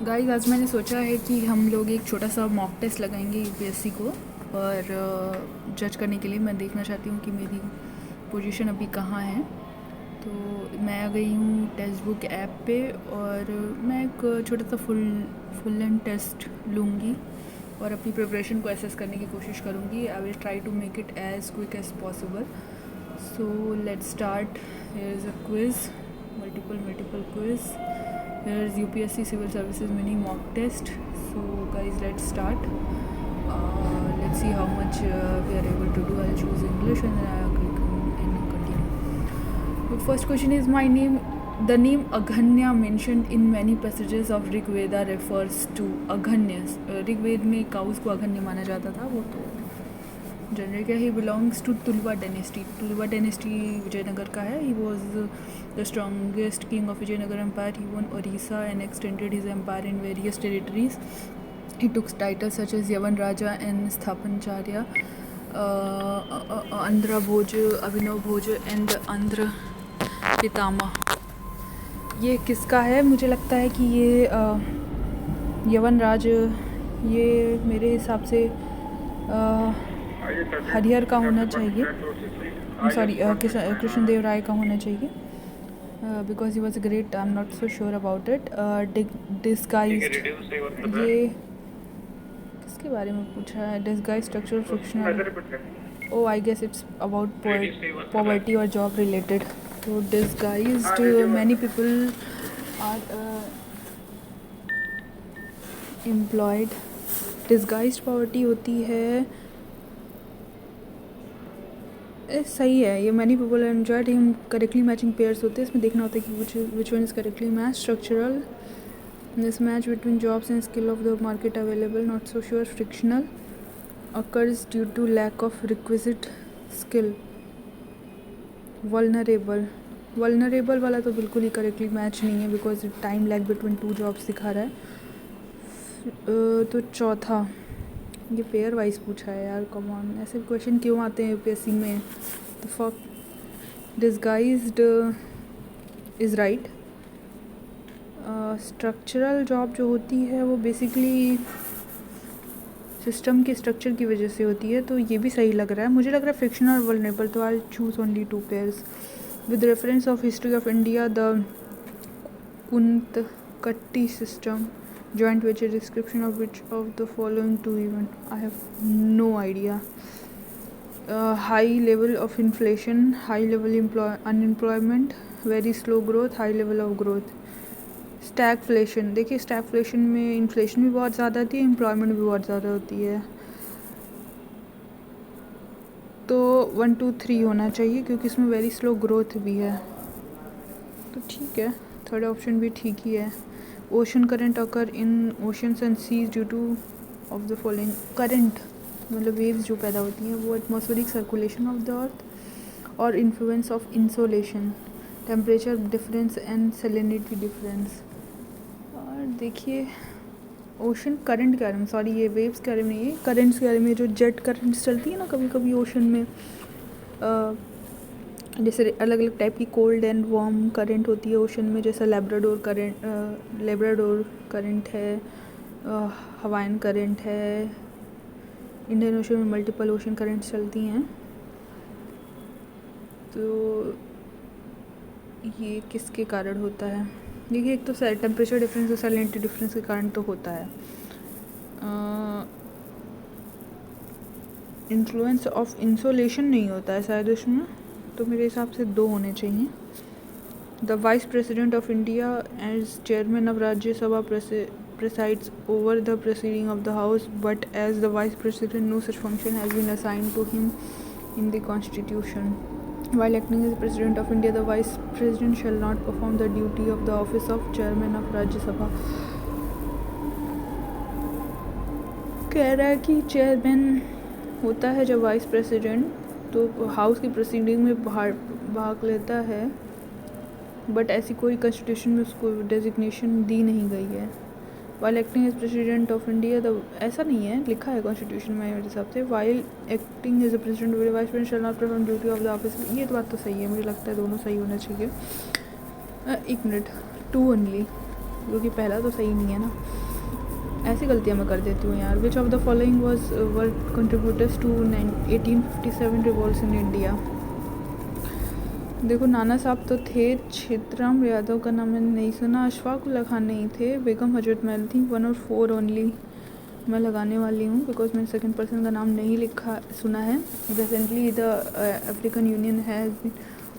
Guys आज मैंने सोचा है कि हम लोग एक छोटा सा मॉक टेस्ट लगाएंगे यूपीएससी को और जज करने के लिए मैं देखना चाहती हूँ कि मेरी पोजीशन अभी कहाँ है। तो मैं आ गई हूँ टेक्स्ट बुक ऐप पे और मैं एक छोटा सा फुल एंड टेस्ट लूँगी और अपनी प्रिपरेशन को एसेस करने की कोशिश करूँगी। I will try to make it as quick as possible. So let's start. Here is a quiz, multiple quiz. Here's UPSC Civil Services mini mock test. So guys, let's start. Let's see how much we are able to do. I'll choose English and then I'll click on continue. The first question is the name Aghanya mentioned in many passages of Rig Veda refers to Aghanya. Rig Veda में cows को अघन्य माना जाता था, वो तो general क्या. He belongs to Tuluva dynasty. Tuluva dynasty Vijayanagara का है. He was the strongest king of Vijayanagara empire. He won Odisha and extended his empire in various territories. He took titles such as Yavana Raja and Sthapanacharya, Andhra Bhoja, Abhinava Bhoja and Andhra Pitamaha. ये किसका है? मुझे लगता है कि ये यवन राज, ये मेरे हिसाब से हरिहर का होना चाहिए. सॉरी, कृष्णदेव राय का होना चाहिए. Because he was great. I am not so sure about it. Disguised, ये किसके बारे में पूछा है? Disguise structural frictional. Oh I guess it's about poverty और जॉब रिलेटेड. तो disguised, many people are employed. Disguised poverty होती है. सही है ये. Many people enjoyed him. Correctly matching pairs होते हैं. इसमें देखना होता है कि which one is correctly match. Structural, mismatch between jobs and skill of the market available. Not so sure. Frictional, occurs due to lack of requisite skill. Vulnerable, vulnerable वाला तो बिल्कुल ही करेक्टली मैच नहीं है because time lag between two jobs दिखा रहा है. तो चौथा, ये पेयर वाइज पूछा है यार. कम ऑन, ऐसे क्वेश्चन क्यों आते हैं यूपीएससी में? The fuck. Disguised is right. Structural job जो होती है वो बेसिकली सिस्टम के स्ट्रक्चर की वजह से होती है, तो ये भी सही लग रहा है. मुझे लग रहा है फ्रिक्शनल और वल्नरेबल. तो I choose only two pairs. With reference of history of India, the Kuntakatti system joint which a description of which of the following two event? I have no idea. High level of inflation, high level unemployment, very slow growth, high level of growth. Stagflation. देखिए stagflation में inflation भी बहुत ज़्यादा होती है, employment भी बहुत ज़्यादा होती है. तो 1 2 3 होना चाहिए क्योंकि इसमें वेरी स्लो ग्रोथ भी है. तो ठीक है, थर्ड ऑप्शन भी ठीक ही है. Ocean current occur in oceans and seas due to of the following. Current मतलब वेव्स जो पैदा होती हैं वो atmospheric circulation of the earth और influence of insolation, temperature difference and salinity difference. और देखिए ओशन करंट के बारे में, सॉरी ये वेव्स के बारे में नहीं है, करंट्स के बारे में. जो जेट करंट्स चलती है ना कभी कभी ओशन में, जैसे अलग अलग टाइप की कोल्ड एंड वार्म करंट होती है ओशन में. जैसा लेब्राडोर करंट है, हवाइन करंट है. इंडियन ओशन में मल्टीपल ओशन करंट्स चलती हैं. तो ये किसके कारण होता है? देखिए एक तो टेम्परेचर डिफरेंस और सैलिनिटी डिफरेंस के कारण तो होता है. इन्फ्लुएंस ऑफ इंसोलेशन नहीं होता है शायद उसमें, तो मेरे हिसाब से 2 होने चाहिए. The vice president of India as chairman of Rajya Sabha presides over the proceeding of the house, but as the vice president no such function has been assigned to him in the constitution. While acting as president of India, the vice president shall not perform the duty of the office of chairman of Rajya Sabha. कह रहा है कि chairman होता है जब vice president तो house की proceeding में भाग लेता है, बट ऐसी कोई कॉन्स्टिट्यूशन में उसको डेजिग्नेशन दी नहीं गई है. While acting as president of India, ऐसा नहीं है, लिखा है कॉन्स्टिट्यूशन में मेरे हिसाब से. While acting as a president vice president shall not perform duty of the office. ये तो बात तो सही है, मुझे लगता है दोनों सही होना चाहिए. 1 मिनट, 2 ओनली. क्योंकि पहला तो सही नहीं है ना। ऐसी गलतियाँ मैं कर देती हूँ यार। Which of the following was were contributors to 1857 revolts in India. देखो नाना साहब तो थे, क्षेत्रराम यादव का नाम मैंने नहीं सुना, अशफाक उल्ला खान नहीं थे, बेगम हजरत महल थी। 1 और 4 ओनली मैं लगाने वाली हूँ बिकॉज मैंने सेकंड पर्सन का नाम नहीं लिखा सुना है। Recently the African Union has been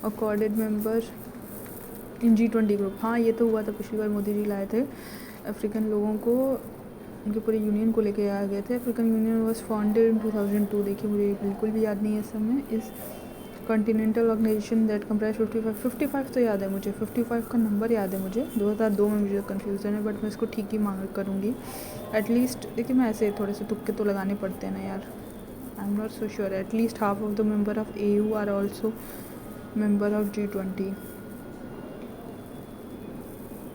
accorded member in G20 group. हाँ ये तो हुआ था, पिछली बार मोदी जी लाए थे अफ्रीकन लोगों को, उनके पूरे यूनियन को लेके आए गए थे। African union was founded in 2002। देखिए मुझे बिल्कुल भी याद नहीं है इस समय। इस कॉन्टिनेंटल ऑर्गेनाइजेशन दैट कंप्राइज 55 तो याद है मुझे, 55 का नंबर याद है मुझे। 2002 में मुझे कन्फ्यूज़न है, बट मैं इसको ठीक ही मांग करूँगी एटलीस्ट। देखिए मैं ऐसे थोड़े से तुक्के तो लगाने पड़ते हैं ना यार। I am not so sure. At least half of the member of AU are also member of G20।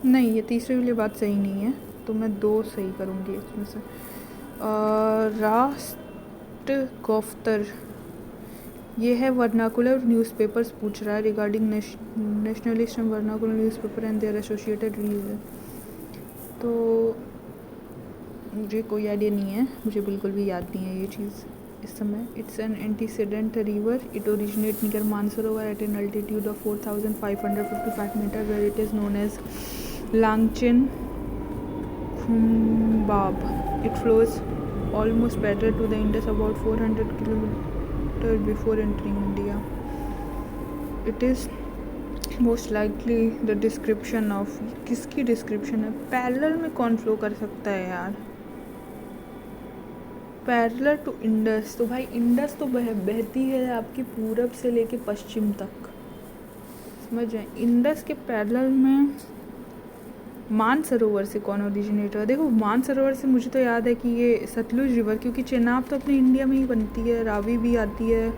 नहीं, ये तीसरे वाली बात सही नहीं है, तो मैं 2 सही करूँगी इसमें से। रास्ट गोफ्तर, ये है वर्नाकुलर न्यूज़पेपर्स पूछ रहा है regarding nationalist and vernacular newspaper and their associated region. तो मुझे कोई आइडिया नहीं है, मुझे बिल्कुल भी याद नहीं है ये चीज़ इस समय। It's an antecedent river, it originate near Mansarovar at an altitude of 4555 metre where it is known as Langchen Khambab. It flows almost parallel to the Indus about 400 kilometre before entering India. It is most likely the description of, किसकी description है? Parallel में कौन flow कर सकता है यार? Parallel to Indus, तो भाई इंडस तो बहती है आपकी पूरब से लेके पश्चिम तक, समझ जाए। इंडस के पैरेलल में मानसरोवर से कौन ओरिजिनेट हुआ? देखो मानसरोवर से मुझे तो याद है कि ये सतलुज रिवर, क्योंकि चेनाब तो अपने इंडिया में ही बनती है, रावी भी आती है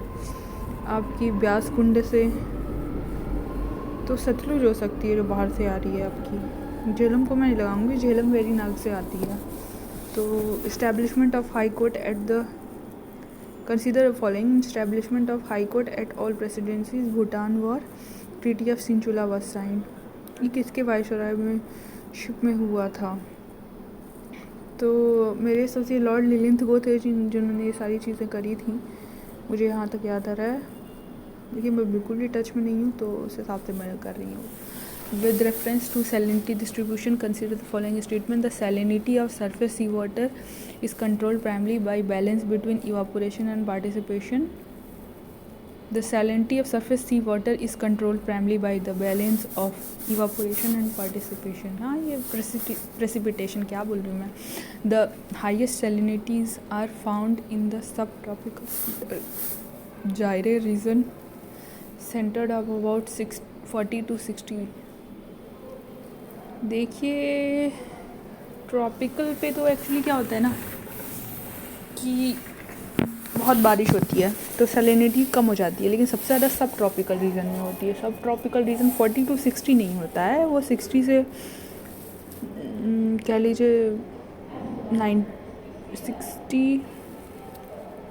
आपकी ब्यास कुंड से, तो सतलुज हो सकती है जो बाहर से आ रही है आपकी। झेलम को मैं नहीं लगाऊंगी, झेलम वेरी नाग से आती है। तो establishment of high court at the, consider following establishment of high court at all presidencies. Bhutan war, treaty of Sinchula was sign. ये किसके वायसराय में शिप में हुआ था? तो मेरे हिसाब से लॉर्ड लिलिंथगो थे जिन्होंने ये सारी चीज़ें करी थी, मुझे यहाँ तक याद आ रहा है। देखिए मैं बिल्कुल भी टच में नहीं हूँ, तो उस हिसाब से मैं कर रही हूँ। With reference to salinity distribution, consider the following statement: the salinity of surface seawater is controlled primarily by balance between evaporation and precipitation. The salinity of surface seawater is controlled primarily by the balance of evaporation and precipitation. हाँ ये precipitation क्या बोल रही हूँ मैं? The highest salinities are found in the subtropical gyre region, centered of about 40 to 60. देखिए tropical पे तो एक्चुअली क्या होता है ना कि बहुत बारिश होती है तो सैलिनिटी कम हो जाती है, लेकिन सबसे ज़्यादा सब ट्रॉपिकल रीजन में होती है। सब ट्रॉपिकल रीजन 40 to 60 नहीं होता है, वो 60 से कह लीजिए 60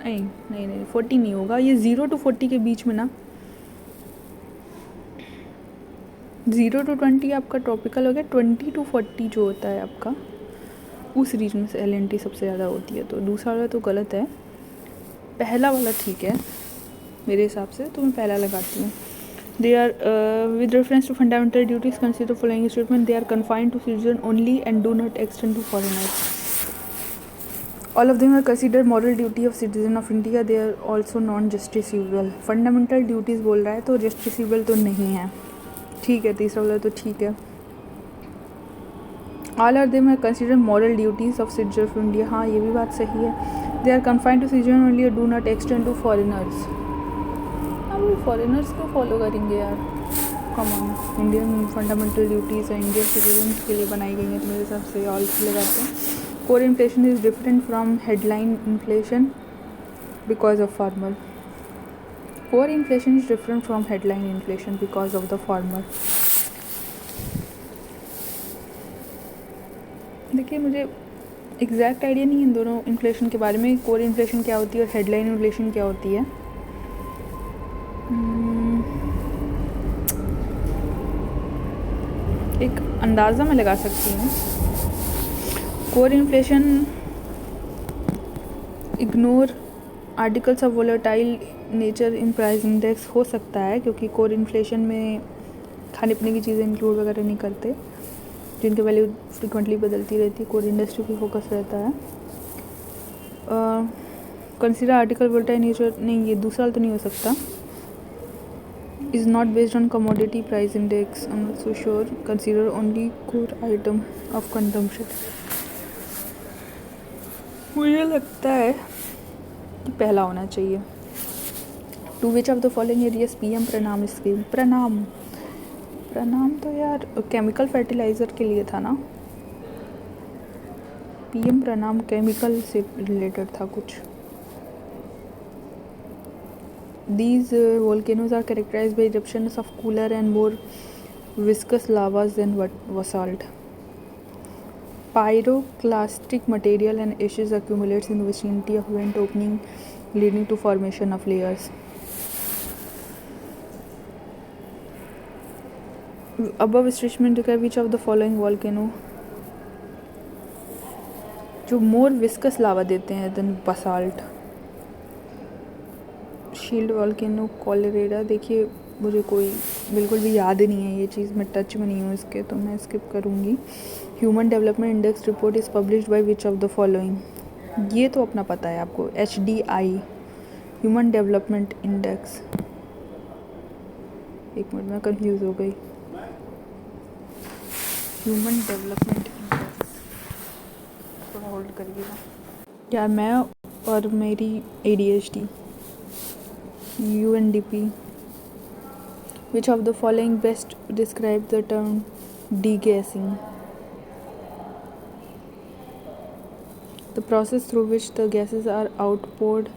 नहीं 40 नहीं होगा, ये 0 to 40 के बीच में ना, 0 to 20 आपका ट्रॉपिकल हो गया, 20 to 40 जो होता है आपका उस रीजन में सैलिनिटी सबसे ज़्यादा होती है। तो दूसरा वाला तो गलत है, पहला वाला ठीक है मेरे हिसाब से, तो मैं पहला लगाती हूँ। They are with reference to fundamental duties consider following statement: they are confined to citizen only and do not extend to foreigners. All of them are consider moral duty of citizen of India, they are also non justiceable. Fundamental duties बोल रहा है तो justiciable तो नहीं है, ठीक है। तीसरा वाला तो ठीक है। All are them are consider moral duties of citizen of India, हाँ ये भी बात सही है। They are confined to citizen only, do not extend to foreigners. अब वो फॉरेनर्स को फॉलो करेंगे यार, come on. Indian fundamental duties है, इंडियन सिटीजन के लिए बनाई गई हैं, तो मेरे हिसाब से ऑल लगाते हैं। Core inflation is different from headline inflation because of farmer. Core inflation is different from headline inflation because of the farmer. देखिए मुझे एग्जैक्ट आइडिया नहीं है इन दोनों इन्फ्लेशन के बारे में, कोर इन्फ्लेशन क्या होती है और हेडलाइन इन्फ्लेशन क्या होती है। एक अंदाज़ा मैं लगा सकती हूँ। Core inflation ignore articles of volatile nature in price index हो सकता है, क्योंकि कोर इन्फ्लेशन में खाने पीने की चीज़ें इंक्लूड वगैरह नहीं करते, जिनकी वैल्यू फ्रिक्वेंटली बदलती रहती है। कोर इंडस्ट्री पे फोकस रहता है। कंसिडर आर्टिकल वोलेटाइल नेचर, नहीं ये दूसरा तो नहीं हो सकता। Is not based on commodity price index, I am not so sure. Consider only core item of consumption, मुझे लगता है कि पहला होना चाहिए। To which of the following areas PM Pranam scheme. Pranam तो यार केमिकल फर्टिलाइज़र के लिए था ना। पीएम प्रणाम केमिकल से रिलेटेड था कुछ। These volcanoes are characterized by eruptions of cooler and more viscous lavas than basalt. Pyroclastic material and ashes accumulates in the vicinity of vent opening, leading to formation of layers. Above statement describe which of the following volcano जो more viscous lava देते हैं than basalt. Shield volcano Colorado. देखिए मुझे कोई बिल्कुल भी याद नहीं है ये चीज़, मैं टच में नहीं हूँ इसके, तो मैं स्किप करूँगी। Human development index report is published by which of the following. ये तो अपना पता है आपको, HDI ह्यूमन डेवलपमेंट इंडेक्स। एक मिनट में कंफ्यूज हो गई। ह्यूमन डेवलपमेंट इंडेक्स, थोड़ा होल्ड करिएगा यार। मैं और मेरी ADHD। UNDP. Which of the following best describe the term degassing? The process through which the gases are outpoured.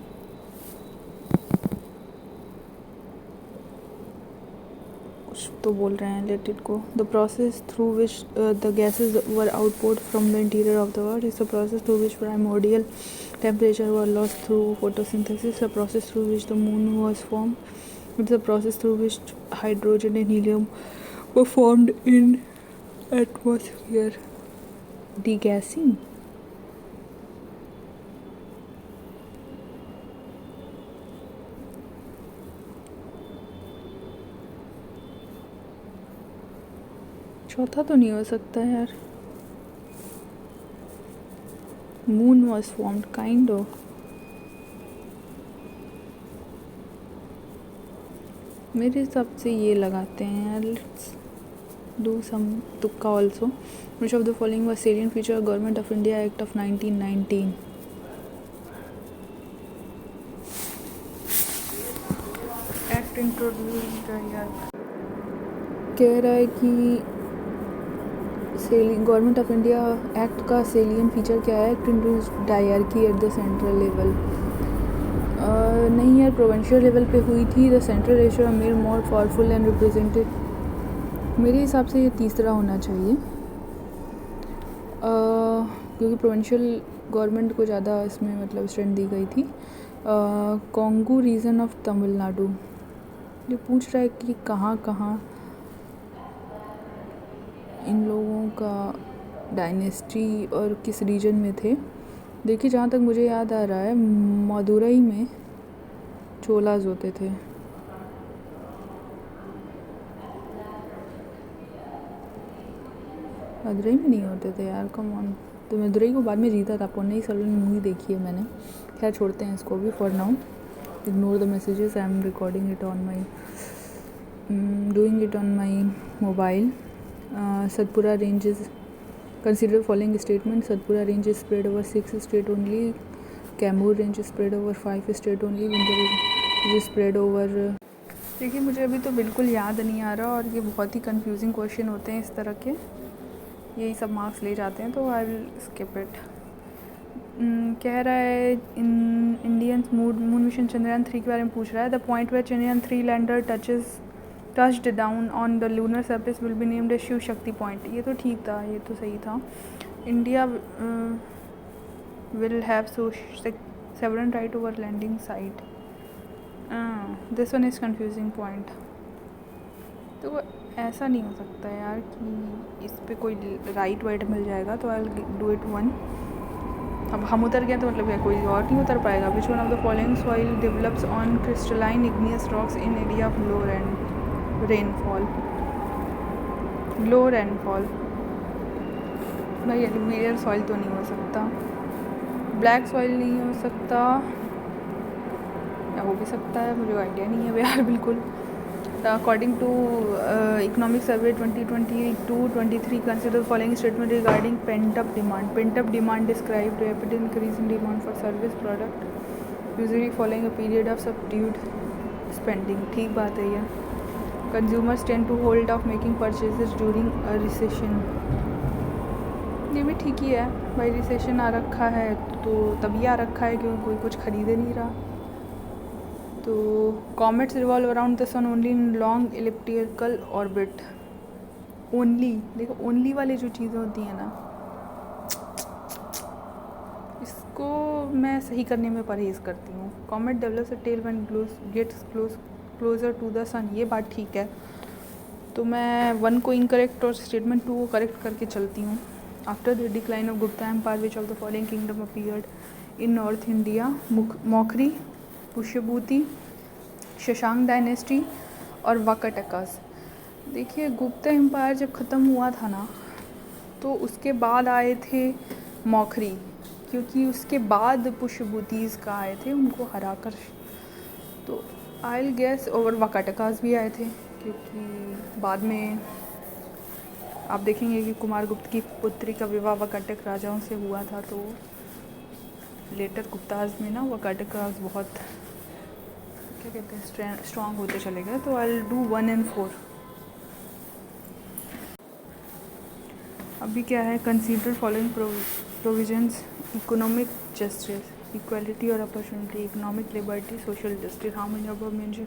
कुछ तो बोल रहे हैं, let it go. The process through which the gases were outpoured from the interior of the earth is the process through which primordial temperature were lost through photosynthesis. The process through which the moon was formed. It's the process through which hydrogen and helium were formed in atmosphere. Degassing. चौथा तो नहीं हो सकता यार। Moon was formed, kind of. मेरे हिसाब से ये लगाते हैं यार। लेट्स डू सम तुक्का also. Which of the following was salient feature government of India act of 1919। Act introduced यार, कह रहा है कि गवर्नमेंट ऑफ इंडिया एक्ट का सेलिएंट फीचर क्या है। Act introduced dyarchy at the central level. नहीं यार, प्रोविंशियल लेवल पे हुई थी। The central ratio made more powerful and represented. मेरे हिसाब से ये तीसरा होना चाहिए, क्योंकि प्रोविंशियल गवर्नमेंट को ज़्यादा इसमें मतलब स्ट्रेंथ दी गई थी। Kongu region of Tamil Nadu. ये पूछ रहा है कि कहाँ कहाँ इन लोगों का डायनेस्टी और किस रीजन में थे। देखिए जहाँ तक मुझे याद आ रहा है, मदुरई में चोलाज होते थे। मदुरई में नहीं होते थे यार, कम ऑन। तो मदुरई को बाद में जीता था। पोन्नई सेल्वन मूवी देखी है मैंने। खैर छोड़ते हैं इसको भी for now. Ignore the messages, I am recording it on my doing it on my mobile. Satpura range is consider following statement. Satpura range is spread over 6 states only. Kaimur range is spread over 5 states only. Vindhya range is spread over। देखिए मुझे अभी तो बिल्कुल याद नहीं आ रहा, और ये बहुत ही कंफ्यूजिंग क्वेश्चन होते हैं इस तरह के, यही सब मार्क्स ले जाते हैं, तो आई विल स्किप इट। कह रहा है इंडियन मून मिशन चंद्रयान 3 के बारे में पूछ रहा है। The point where Chandrayaan 3 lander touched down on the lunar surface will be named as Shiv Shakti point. ये तो ठीक था, ये तो सही था। India will have sovereign right over landing site. This one is confusing point. तो ऐसा नहीं हो सकता यार कि इस पे कोई राइट वाइट मिल जाएगा, तो आई डू इट वन। अब हम उतर गए तो मतलब है कोई और नहीं उतर पाएगा। Which one of the following soil develops on crystalline igneous rocks in area of low rainfall. Low rainfall भाई एलुवियल सॉइल तो नहीं हो सकता, ब्लैक सॉइल नहीं हो सकता, या हो भी सकता है, मुझे आइडिया नहीं है यार बिल्कुल। According to economic survey 2022-23 consider following statement regarding pent up demand. Pent up demand describe rapid increase in demand for service product usually following a period of subdued spending. ठीक बात है ये। Consumers tend to hold off making purchases during a recession. ये भी ठीक ही है भाई, रिसेशन आ रखा है तो तभी आ रखा है क्योंकि कोई कुछ खरीदे नहीं रहा। तो comets revolve around the sun only in long elliptical orbit. Only, देखो ओनली वाली जो चीज़ें होती हैं ना, इसको मैं सही करने में परहेज़ करती हूँ। Comet develops a tail when gets closer to the sun, ये बात ठीक है। तो मैं 1 को इनकरेक्ट और स्टेटमेंट 2 को करेक्ट करके चलती हूँ। After the decline of Gupta empire which of the following kingdom appeared in north India? Maukhari, Pushyabhuti, Shashanka dynasty और वाकाटकास। देखिए गुप्ता एम्पायर जब ख़त्म हुआ था ना, तो उसके बाद आए थे मौखरी, क्योंकि उसके बाद पुष्यभूतिस का आए थे उनको हराकर। तो आई विल गेस, और वाकाटकास भी आए थे क्योंकि बाद में आप देखेंगे कि कुमारगुप्त की पुत्री का विवाह वाकाटक राजाओं से हुआ था। तो लेटर गुप्ताज में ना वाकाटकास बहुत क्या कहते हैं स्ट्रॉन्ग होते चले गए। तो आई विल डू 1 and 4। अभी क्या है? Consider following provisions. Economic justice, equality और opportunity, economic liberty, social justice. How many above mentioned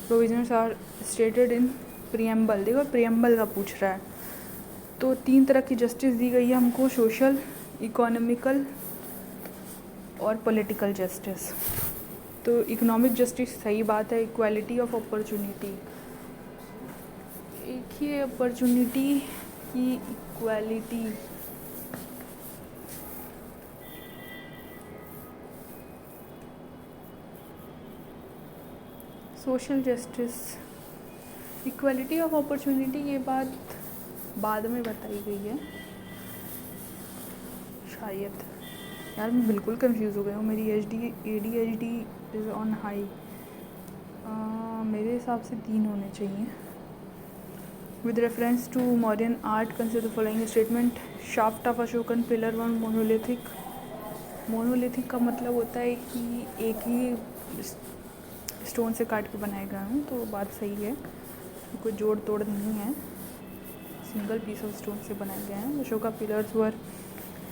provisions are stated in preamble? देखो प्रियम्बल का पूछ रहा है, तो 3 तरह की जस्टिस दी गई है हमको, सोशल, इकोनॉमिकल और पॉलिटिकल जस्टिस। तो इकोनॉमिक जस्टिस सही बात है। इक्वालिटी ऑफ अपॉर्चुनिटी, एक ही अपॉर्चुनिटी की equality. Social justice, equality of opportunity, ये बात बाद में बताई गई है शायद। यार मैं बिल्कुल कंफ्यूज हो गई हूँ। मेरी ADHD इज़ ऑन हाई। मेरे हिसाब से 3 होने चाहिए। With reference to modern art consider following statement. Shaft of Ashokan, pillar 1 monolithic. Monolithic का मतलब होता है कि एक ही स्टोन से काट के बनाए गए हूँ, तो बात सही है, कोई जोड़ तोड़ नहीं है, सिंगल पीस ऑफ स्टोन से बनाए गए हैं। Ashoka pillars were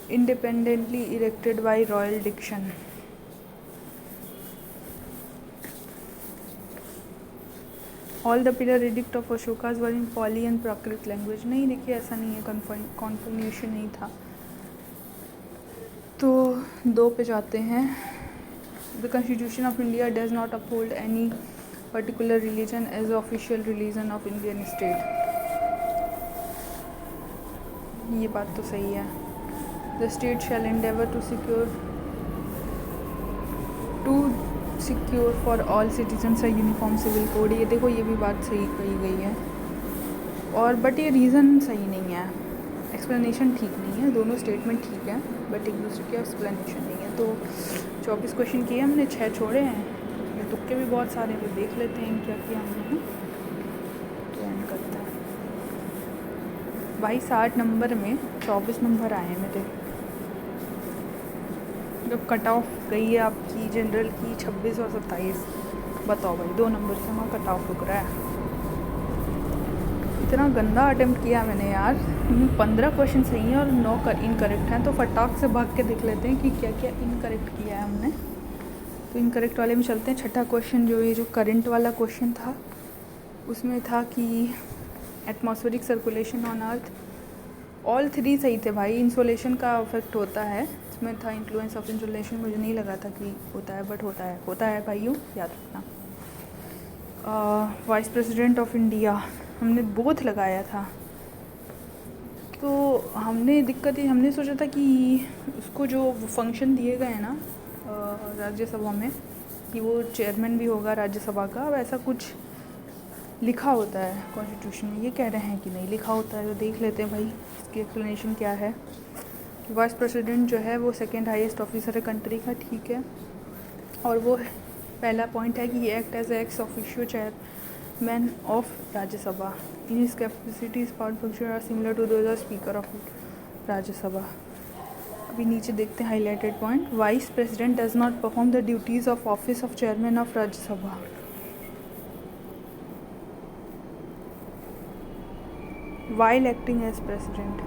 independently erected by royal diction। All the pillar edict of Ashokas were in Pali and Prakrit language। नहीं देखिए ऐसा नहीं है, कॉन्फर्मेशन नहीं था। तो 2 पे जाते हैं। The Constitution of India does not uphold any particular religion as official religion of Indian state। ये बात तो सही है। The state shall endeavour to secure for all citizens a uniform civil code। ये देखो ये भी बात सही कही गई है, और बट ये रीज़न सही नहीं है, एक्सप्लेनेशन ठीक नहीं है। दोनों स्टेटमेंट ठीक है बट एक दूसरे की एक्सप्लेनेशन नहीं है। तो 24 क्वेश्चन किए हमने, 6 छोड़े हैं, ये तुक्के भी बहुत सारे, तो देख लेते हैं क्या किया हमने। तो एंड करता है भाई। 60 नंबर में 24 नंबर आए हैं मेरे। जब कट ऑफ गई है आपकी जनरल की 26 और 27, बताओ भाई 2 नंबर से वहाँ कट ऑफ रुक रहा है। इतना गंदा अटेम्प्ट किया मैंने यार। 15 क्वेश्चन सही हैं और 9 इनकरेक्ट हैं। तो फटाक से भाग के देख लेते हैं कि क्या क्या इनकरेक्ट किया है हमने। तो इनकरेक्ट वाले में चलते हैं। छठा क्वेश्चन जो करंट वाला क्वेश्चन था, उसमें था कि atmospheric circulation on earth. All 3 सही थे भाई। इंसोलेशन का इफेक्ट होता है, इसमें था इन्फ्लुएंस ऑफ इंसोलेशन, मुझे नहीं लगा था कि होता है बट होता है भाइयों, याद रखना। वाइस प्रेसिडेंट ऑफ इंडिया, हमने बोथ लगाया था। तो हमने दिक्कत ये हमने सोचा था कि उसको जो फंक्शन दिए गए हैं ना राज्यसभा में कि वो चेयरमैन भी होगा राज्यसभा का, वैसा कुछ लिखा होता है कॉन्स्टिट्यूशन में। ये कह रहे हैं कि नहीं लिखा होता है, तो देख लेते हैं भाई इसकी एक्सप्लेनेशन क्या है। वाइस प्रेसिडेंट जो है वो सेकंड हाईएस्ट ऑफिसर है कंट्री का, ठीक है। और वो पहला पॉइंट है कि ये act as ex officio chairman of Rajya Sabha in his capacities power function are similar to those of speaker of Rajya Sabha. अभी नीचे देखते हैं highlighted point. Vice president does not perform the duties of office of chairman of Rajya Sabha. While acting as president.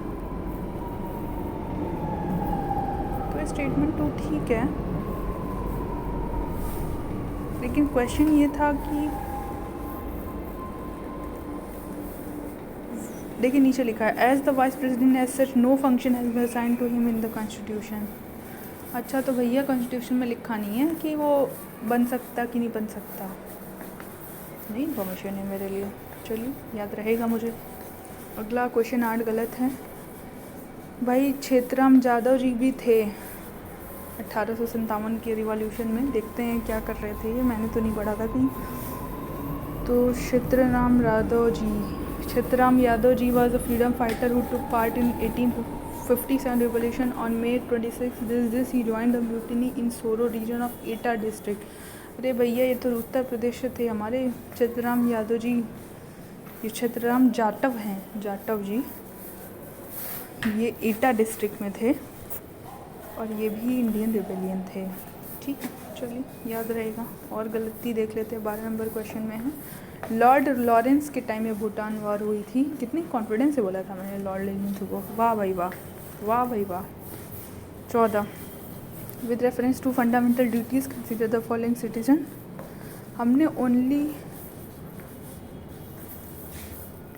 तो statement तो ठीक है, लेकिन question ये था कि देखिए नीचे लिखा है as the vice president as such no function has been assign to him in the constitution. अच्छा तो भैया कॉन्स्टिट्यूशन में लिखा नहीं है कि वो बन सकता कि नहीं बन सकता, नहीं इन्फॉर्मेशन है मेरे लिए। चलिए याद रहेगा मुझे। अगला क्वेश्चन 8 गलत है भाई। क्षेत्रराम जाधव जी भी थे 1857 के रिवॉल्यूशन में। देखते हैं क्या कर रहे थे ये, मैंने तो नहीं पढ़ा था कहीं। तो क्षेत्रराम Yadav ji was a freedom fighter who took part in 1857 revolution. On May 26 this he joined the mutiny in Soro region of Etah district. अरे भैया ये तो उत्तर प्रदेश से थे हमारे क्षेत्रराम यादव जी। ये क्षेत्रराम जाटव हैं, जाटव जी, ये एटा डिस्ट्रिक्ट में थे और ये भी इंडियन रिबेलियन थे, ठीक है। चलिए याद रहेगा। और गलती देख लेते हैं। 12 नंबर क्वेश्चन में है लॉर्ड लॉरेंस के टाइम में भूटान वॉर हुई थी। कितनी कॉन्फिडेंस से बोला था मैंने लॉर्ड लॉरेंस को, वाह भाई वाह, वाह भाई वाह। 14 with reference to fundamental duties consider the following citizen. हमने ओनली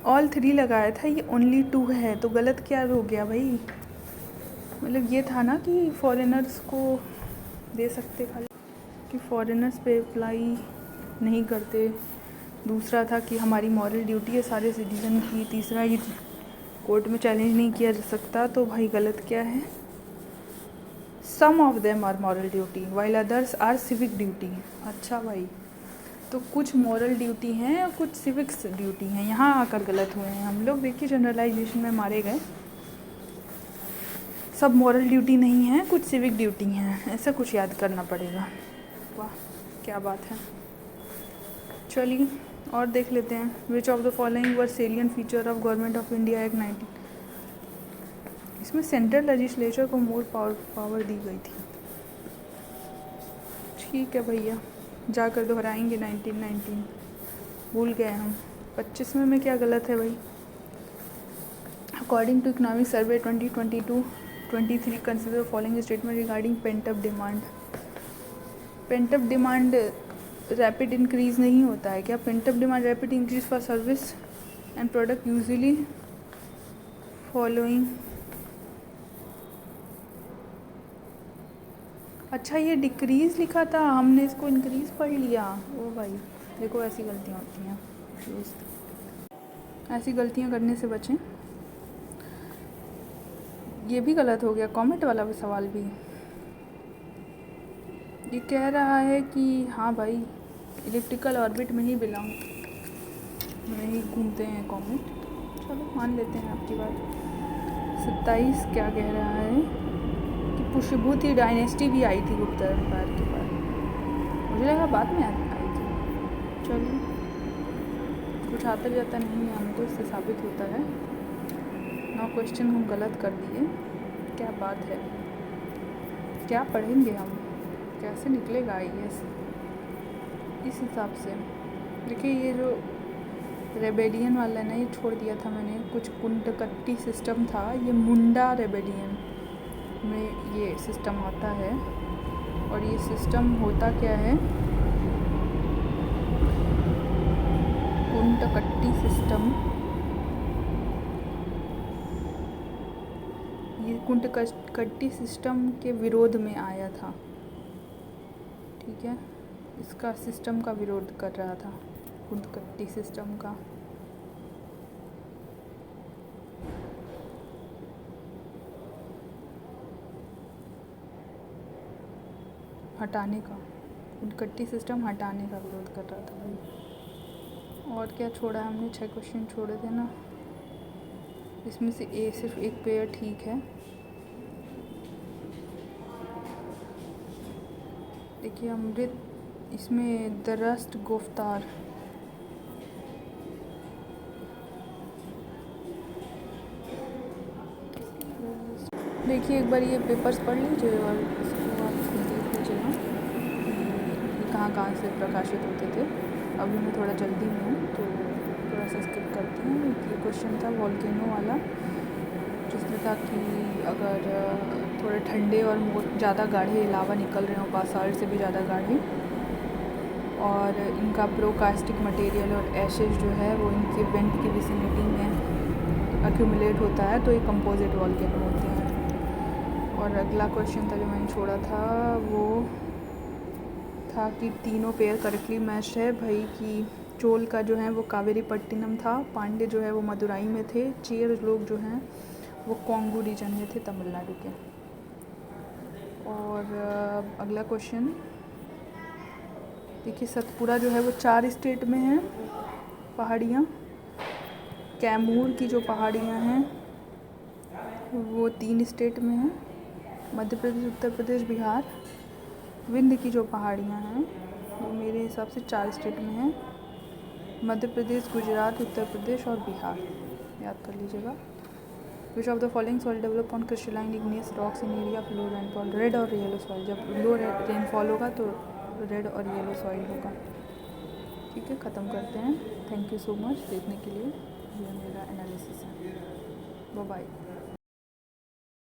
ऑल 3 लगाया था, ये ओनली 2 है, तो गलत क्या हो गया भाई। मतलब ये था ना कि फॉरेनर्स को दे सकते, खाली कि फॉरेनर्स पे अप्लाई नहीं करते। दूसरा था कि हमारी मॉरल ड्यूटी है सारे सिटीज़न की। तीसरा ये कोर्ट में चैलेंज नहीं किया जा सकता, तो भाई गलत क्या है। Some of them are moral duty while others are civic duty. अच्छा भाई, तो कुछ मॉरल ड्यूटी हैं और कुछ सिविक्स ड्यूटी हैं, यहाँ आकर गलत हुए हैं हम लोग। देखिए जनरलाइजेशन में मारे गए, सब मॉरल ड्यूटी नहीं है, कुछ सिविक ड्यूटी हैं, ऐसा कुछ याद करना पड़ेगा। वाह क्या बात है। चलिए और देख लेते हैं। विच of the following were salient feature of government of India act 19। इसमें सेंट्रल लेजिस्लेचर को मोर पावर दी गई थी। ठीक है भैया, जाकर दोहराएंगे 1919, भूल गए हम। 25 में क्या गलत है भाई। According to economic survey 2022-23 consider following statement regarding pent up demand. Pent up demand rapid increase नहीं होता है क्या। Pent up demand rapid increase for service and product usually following. अच्छा ये डिक्रीज़ लिखा था, हमने इसको इंक्रीज़ पढ़ लिया। ओ भाई देखो ऐसी गलतियाँ होती हैं, ऐसी गलतियाँ करने से बचें। ये भी गलत हो गया, कमेंट वाला भी सवाल भी। ये कह रहा है कि हाँ भाई इलिप्टिकल ऑर्बिट में ही बिलोंग में ही घूमते हैं कॉमेट। चलो मान लेते हैं आपकी बात। 27 क्या कह रहा है कि पुष्यभूति डायनेस्टी भी आई थी गुप्ता एम्पायर के बाद। मुझे लगा बाद में आई थी। चलिए कुछ आता जाता नहीं है हमको, इससे साबित होता है 9 क्वेश्चन हम गलत कर दिए। क्या बात है, क्या पढ़ेंगे हम, कैसे निकलेगा IAS इस हिसाब से। देखिए ये जो रेबेलियन वाला है ना, ये छोड़ दिया था मैंने। कुछ कुंटकट्टी सिस्टम था, ये मुंडा रेबेलियन में ये सिस्टम आता है। और ये सिस्टम होता क्या है, कुंटकट्टी सिस्टम, ये कुंटकट्टी सिस्टम के विरोध में आया था, ठीक है। इसका सिस्टम का विरोध कर रहा था, कुंटकट्टी सिस्टम का। हटाने का, उनकट्टी सिस्टम हटाने का विरोध कर रहा था भाई। और क्या छोड़ा है हमने, 6 क्वेश्चन छोड़े थे ना, इसमें से सिर्फ एक पेयर ठीक है। देखिए अमृत, इसमें दरस्त गुफ्तार, देखिए एक बार ये पेपर्स पढ़ लीजिए और इसको आप खुद देख लीजिएगा कि कहाँ से प्रकाशित होते थे। अभी मैं थोड़ा जल्दी में हूँ तो थोड़ा सा स्किप करते हैं। ये क्वेश्चन था वॉल्केनो वाला, जिसमें था कि अगर थोड़े ठंडे और ज़्यादा गाढ़े लावा निकल रहे हों, बासाल्ट से भी ज़्यादा गाढ़े, और इनका प्रोकास्टिक मटेरियल और एशेज जो है वो इनके वेंट की विसिनिटी में एक्यूमुलेट होता है, तो ये कंपोजिट वॉल्केनो होते हैं। और अगला क्वेश्चन था जो मैंने छोड़ा था वो था कि तीनों पेयर करेक्टली मैच है भाई, कि चोल का जो है वो कावेरी पट्टिनम था, पांडे जो है वो मदुराई में थे, चेर लोग जो हैं वो कोंगू रीजन में थे, तमिलनाडु के। और अगला क्वेश्चन देखिए, सतपुड़ा जो है वो 4 स्टेट में है पहाड़ियाँ, कैमूर की जो पहाड़ियाँ हैं वो 3 स्टेट में हैं, मध्य प्रदेश, उत्तर प्रदेश, बिहार। विंध्य की जो पहाड़ियाँ हैं वो मेरे हिसाब से 4 स्टेट में हैं, मध्य प्रदेश, गुजरात, उत्तर प्रदेश और बिहार, याद कर लीजिएगा। विच of the following soil develop on crystalline igneous rocks in area of low rainfall, red और येलो सॉइल। जब लो रेनफॉल होगा तो रेड और येलो सॉइल होगा। ठीक है, ख़त्म करते हैं। थैंक यू सो मच देखने के लिए, ये मेरा एनालिसिस है। Bye bye.